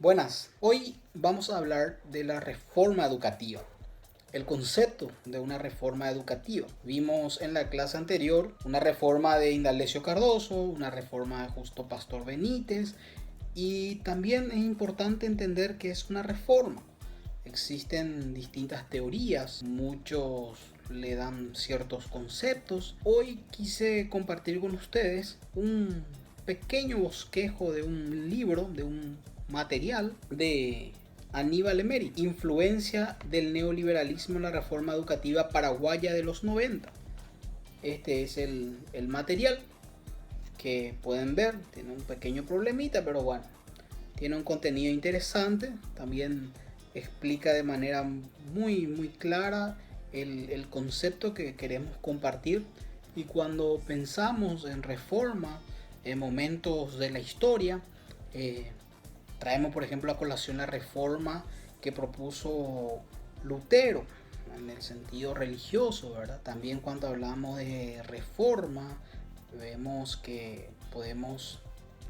Buenas, hoy vamos a hablar de la reforma educativa, el concepto de una reforma educativa. Vimos en la clase anterior una reforma de Indalecio Cardoso, una reforma de Justo Pastor Benítez, y también es importante entender que es una reforma. Existen distintas teorías, muchos le dan ciertos conceptos. Hoy quise compartir con ustedes un pequeño bosquejo de un libro, de un material de Aníbal Emeri, Influencia del neoliberalismo en la reforma educativa paraguaya de los 90. Este es el material que pueden ver, tiene un pequeño problemita, pero bueno, tiene un contenido interesante. También explica de manera muy clara el concepto que queremos compartir. Y cuando pensamos en reforma, en momentos de la historia, traemos por ejemplo a colación la reforma que propuso Lutero en el sentido religioso, ¿verdad? También cuando hablamos de reforma, vemos que podemos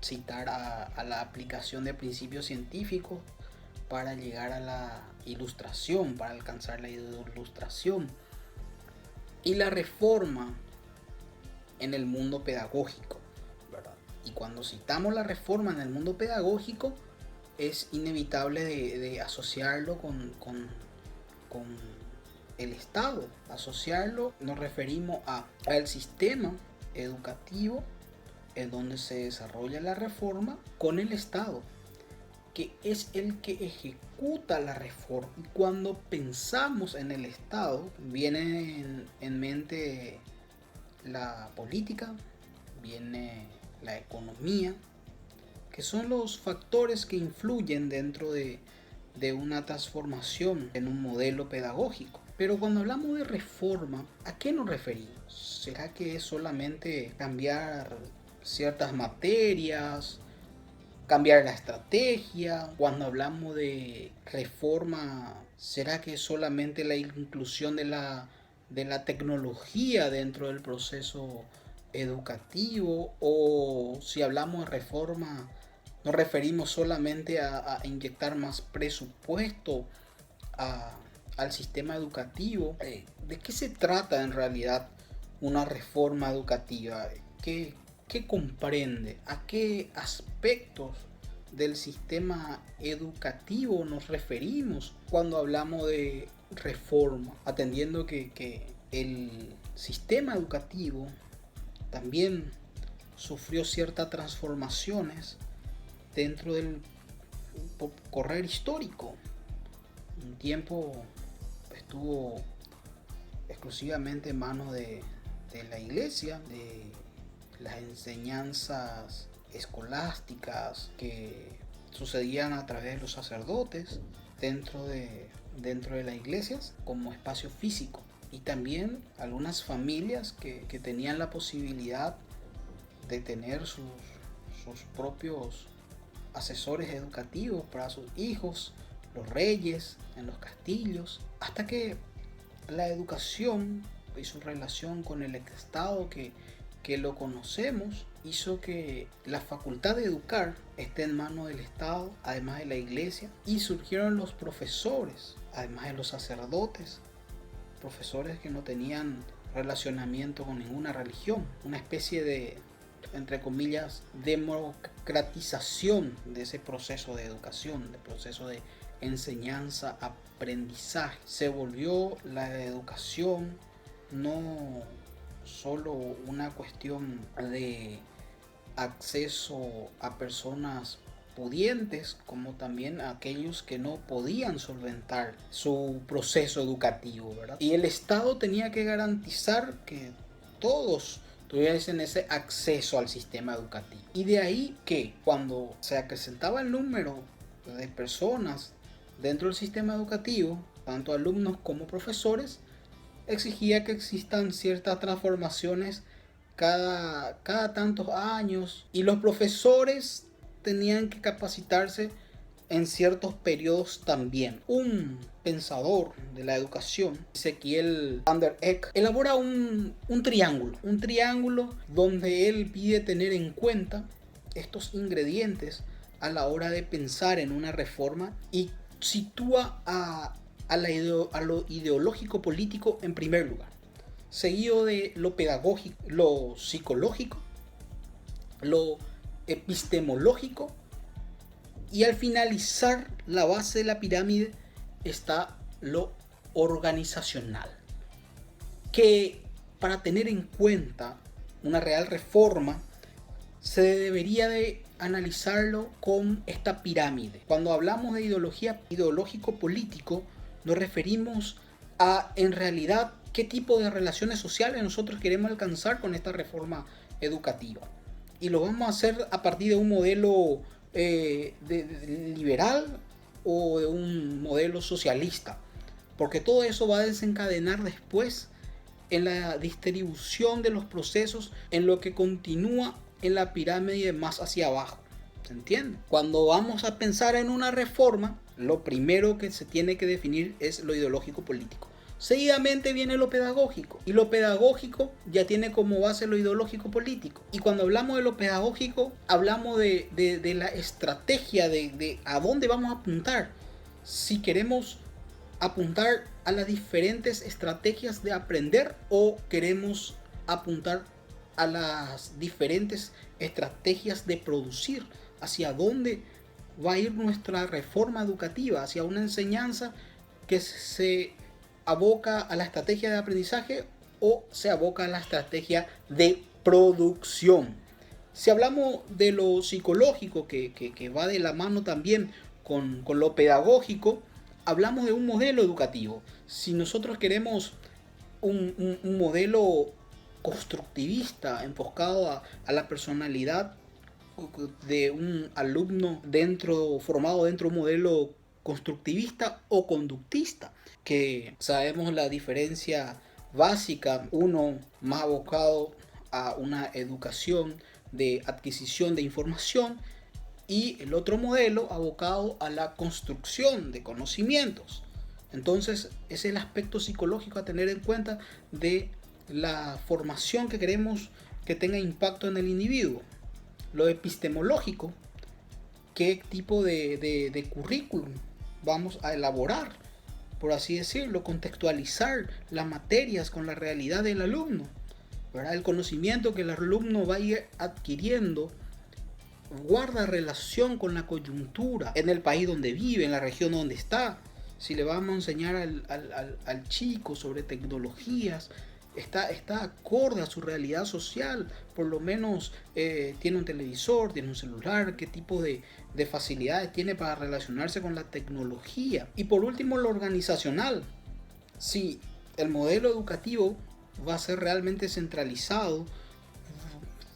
citar a la aplicación de principios científicos para llegar a la ilustración, para alcanzar la ilustración. Y la reforma en el mundo pedagógico, ¿verdad? Y cuando citamos la reforma en el mundo pedagógico, es inevitable de asociarlo con el Estado. Asociarlo, nos referimos al sistema educativo en donde se desarrolla la reforma, con el Estado, que es el que ejecuta la reforma. Y cuando pensamos en el Estado, viene en mente la política, viene la economía, que son los factores que influyen dentro de una transformación en un modelo pedagógico. Pero cuando hablamos de reforma, ¿a qué nos referimos? ¿Será que es solamente cambiar ciertas materias, cambiar la estrategia? Cuando hablamos de reforma, ¿será que es solamente la inclusión de la tecnología dentro del proceso educativo? O si hablamos de reforma, nos referimos solamente a inyectar más presupuesto a, al sistema educativo. ¿De qué se trata en realidad una reforma educativa? ¿Qué comprende? ¿A qué aspectos del sistema educativo nos referimos cuando hablamos de reforma? Atendiendo que el sistema educativo también sufrió ciertas transformaciones dentro del correr histórico. Un tiempo estuvo exclusivamente en manos de la iglesia, de las enseñanzas escolásticas que sucedían a través de los sacerdotes dentro de las iglesias como espacio físico, y también algunas familias que tenían la posibilidad de tener sus propios asesores educativos para sus hijos, los reyes en los castillos, hasta que la educación y su relación con el Estado que lo conocemos hizo que la facultad de educar esté en manos del Estado, además de la iglesia, y surgieron los profesores, además de los sacerdotes, profesores que no tenían relacionamiento con ninguna religión, una especie de, entre comillas, democratización de ese proceso de educación, de proceso de enseñanza, aprendizaje. Se volvió la educación no solo una cuestión de acceso a personas pudientes, como también a aquellos que no podían solventar su proceso educativo, ¿verdad? Y el Estado tenía que garantizar que todos tuviesen ese acceso al sistema educativo. Y de ahí que cuando se acrecentaba el número de personas dentro del sistema educativo, tanto alumnos como profesores, exigía que existan ciertas transformaciones cada tantos años, y los profesores tenían que capacitarse en ciertos periodos también. Un pensador de la educación, Ezequiel van der Eck, elabora un triángulo donde él pide tener en cuenta estos ingredientes a la hora de pensar en una reforma y sitúa a lo ideológico político en primer lugar, seguido de lo pedagógico, lo psicológico, lo epistemológico, y al finalizar la base de la pirámide está lo organizacional, que para tener en cuenta una real reforma se debería de analizarlo con esta pirámide. Cuando hablamos de ideología ideológico-político, nos referimos a, en realidad, qué tipo de relaciones sociales nosotros queremos alcanzar con esta reforma educativa. Y lo vamos a hacer a partir de un modelo de liberal o de un modelo socialista, porque todo eso va a desencadenar después en la distribución de los procesos en lo que continúa en la pirámide más hacia abajo. ¿Se entiende? Cuando vamos a pensar en una reforma, lo primero que se tiene que definir es lo ideológico político. Seguidamente viene lo pedagógico, y lo pedagógico ya tiene como base lo ideológico político. Y cuando hablamos de lo pedagógico, hablamos de la estrategia de a dónde vamos a apuntar. Si queremos apuntar a las diferentes estrategias de aprender o queremos apuntar a las diferentes estrategias de producir, hacia dónde va a ir nuestra reforma educativa, hacia una enseñanza que se aboca a la estrategia de aprendizaje o se aboca a la estrategia de producción. Si hablamos de lo psicológico, que va de la mano también con lo pedagógico, hablamos de un modelo educativo. Si nosotros queremos un modelo constructivista, enfocado a la personalidad de un alumno formado dentro de un modelo constructivista o conductista, que sabemos la diferencia básica, uno más abocado a una educación de adquisición de información y el otro modelo abocado a la construcción de conocimientos. Entonces es el aspecto psicológico a tener en cuenta de la formación que queremos que tenga impacto en el individuo. Lo epistemológico, qué tipo de currículum vamos a elaborar, por así decirlo, contextualizar las materias con la realidad del alumno, ¿verdad? El conocimiento que el alumno va a ir adquiriendo guarda relación con la coyuntura en el país donde vive, en la región donde está. Si le vamos a enseñar al chico sobre tecnologías, está acorde a su realidad social, por lo menos tiene un televisor, tiene un celular, qué tipo de facilidades tiene para relacionarse con la tecnología. Y por último, lo organizacional. Si el modelo educativo va a ser realmente centralizado,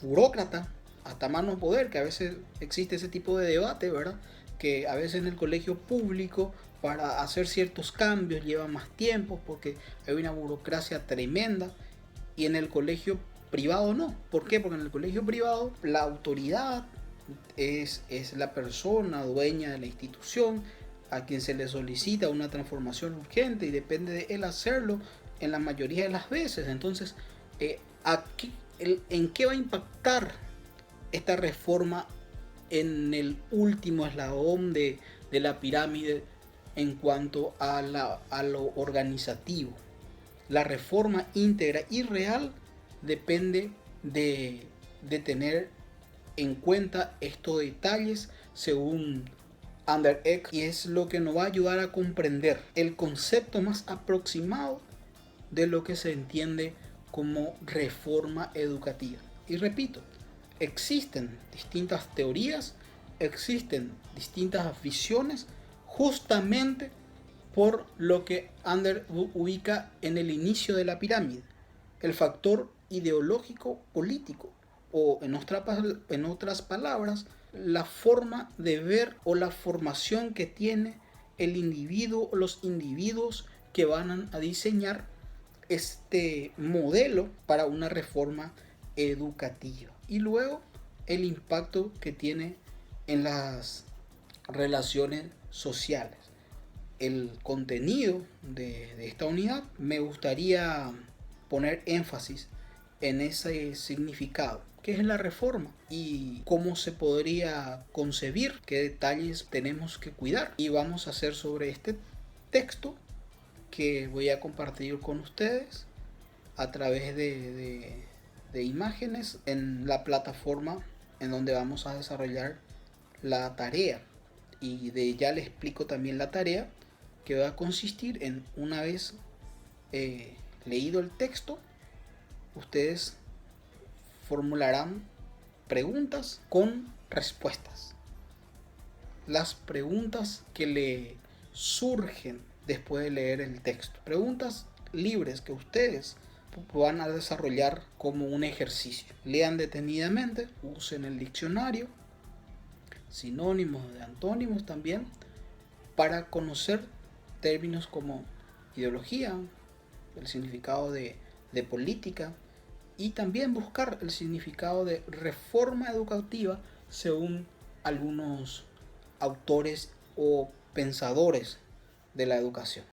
burócrata, hasta mano poder, que a veces existe ese tipo de debate, ¿verdad? Que a veces en el colegio público para hacer ciertos cambios lleva más tiempo porque hay una burocracia tremenda, y en el colegio privado no. ¿Por qué? Porque en el colegio privado la autoridad es la persona dueña de la institución a quien se le solicita una transformación urgente y depende de él hacerlo en la mayoría de las veces. Entonces, ¿en qué va a impactar esta reforma en el último eslabón de la pirámide en cuanto a lo organizativo? La reforma íntegra y real depende de tener en cuenta estos detalles según Ander Eck, y es lo que nos va a ayudar a comprender el concepto más aproximado de lo que se entiende como reforma educativa. Y repito, existen distintas teorías, existen distintas visiones, justamente por lo que Ander ubica en el inicio de la pirámide, el factor ideológico político, o en otras palabras, la forma de ver o la formación que tiene el individuo o los individuos que van a diseñar este modelo para una reforma educativa. Y luego el impacto que tiene en las relaciones sociales. El contenido de esta unidad, me gustaría poner énfasis en ese significado. qué es la reforma y cómo se podría concebir, qué detalles tenemos que cuidar. Y vamos a hacer sobre este texto que voy a compartir con ustedes a través de imágenes en la plataforma en donde vamos a desarrollar la tarea. Y de ya les explico también la tarea, que va a consistir en, una vez leído el texto, ustedes formularán preguntas con respuestas. Las preguntas que le surgen después de leer el texto. Preguntas libres que ustedes van a desarrollar como un ejercicio. Lean detenidamente, usen el diccionario, sinónimos de antónimos también, para conocer términos como ideología, el significado de política, y también buscar el significado de reforma educativa según algunos autores o pensadores de la educación.